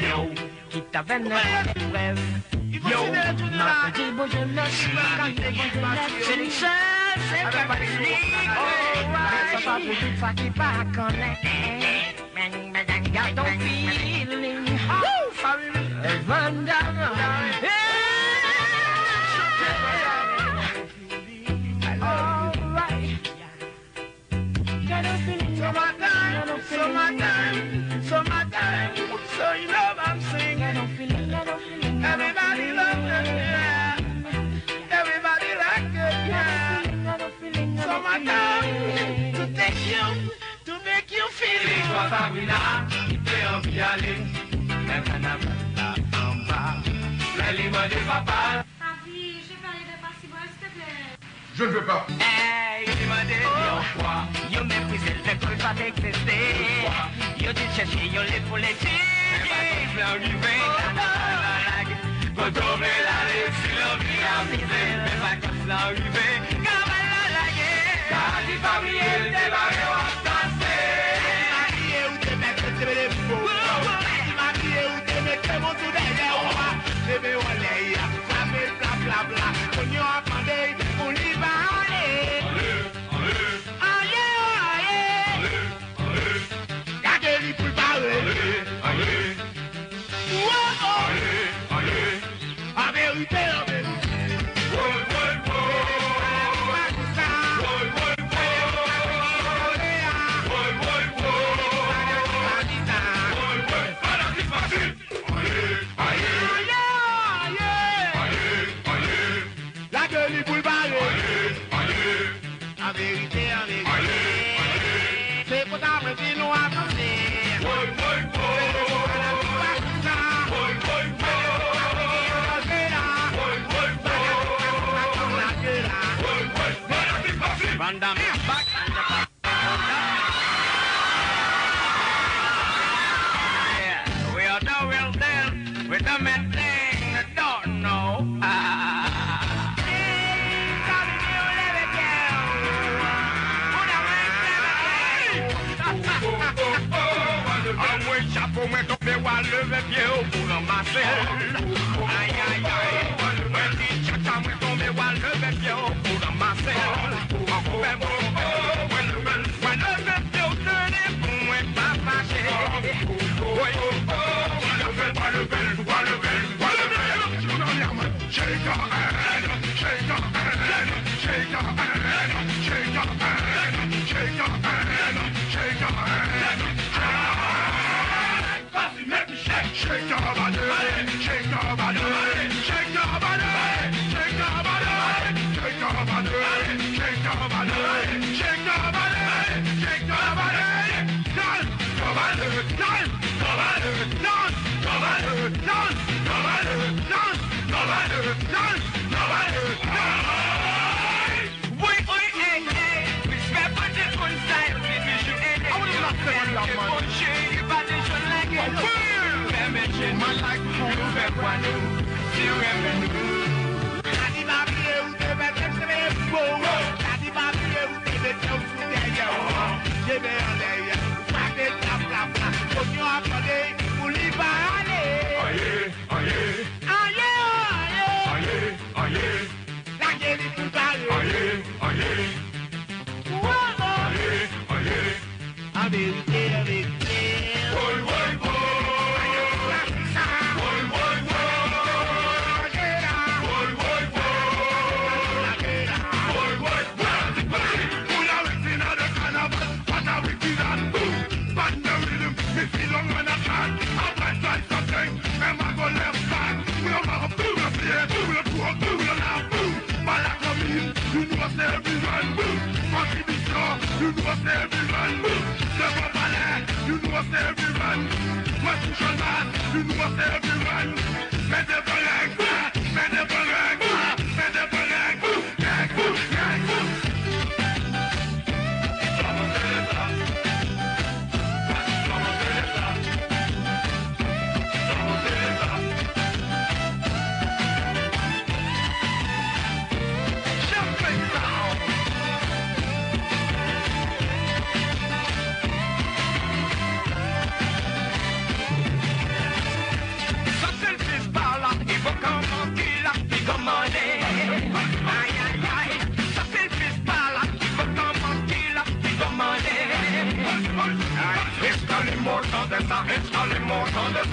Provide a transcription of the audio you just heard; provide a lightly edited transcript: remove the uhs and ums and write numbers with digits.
Yo, qui t'avait neuf rêves. Yo, ma petite beau jeunesse, quand t'es bon jeunesse, c'est les seuls, c'est pas facile. C'est pas pour tout ça qui pas connaître. Mais garde ton feeling. Vandana. Summertime, so you know I'm singing. Everybody loves it, yeah. Everybody like it, yeah. Summertime, to take you, to make you feel it. Toi, Sabrina, qui fait envie d'aller. Même un amour en bas. La lime de papa. Papi, je vais parler de partie s'il te plaît. Je ne veux pas. Hey, il m'a dit, quoi? Yo méprisé le fait que ça exister. Yo dit chercher, yo les pour les tirs. Je vais arriver dans la lague. Quand on met la lèvre, si l'envie a misé. Mais pas quand c'est arrivé, quand on la lague. T'as dit famille, elle débarque au danser. Marie, où t'es mettre les faux. Marie, où t'es mettre mon tout derrière moi. Je vais au lait, ça fait bla bla bla. On y a appendé, on y va aller. C'est pour ta vie, nous Van Damme back and the back. Yeah, we are the real deal with the men thing that don't know. Chapeau, moi, tombé, wa lever pied au bout dans ma selle. Aïe, aïe, aïe. Moi, dit, chacha, moi, tombé, wa lever pied au bout dans ma selle. Moi, lever pied au tenez, pour moi, pas fâché. Oui, shake your hand, shake your hand, shake your hand, shake your hand, shake your hand, shake your hand. Shake your body, shake your body, shake your body, shake your body, shake your body, shake your body, shake your body, shake your body. Dance, your body, dance, your body, dance, your body, dance, your body, dance, your body, dance, your body, dance. Oui, oui, hey, hey, respect for the good style, baby, you ain't it. I will not say what you're man. You body should like it. Man like you fait quoi nous, si vous aimez nous. T'as dit ma vie où t'es bête, c'est beau. T'as dit ma vie où t'es bête, c'est derrière. J'ai bien l'air, pas de tap tap tap. Faut nous appeler pour l'y aller. Aïe, aïe, aïe, aïe, aïe. La gueule est tout parler. Aïe, aïe, aïe, aïe. En vérité, en vérité. Oui, oui, oui. You know what's everyone, never ballet, you know what's everyone, what's the man, you know what's everyone, men never like that, men never like that, men never like Let's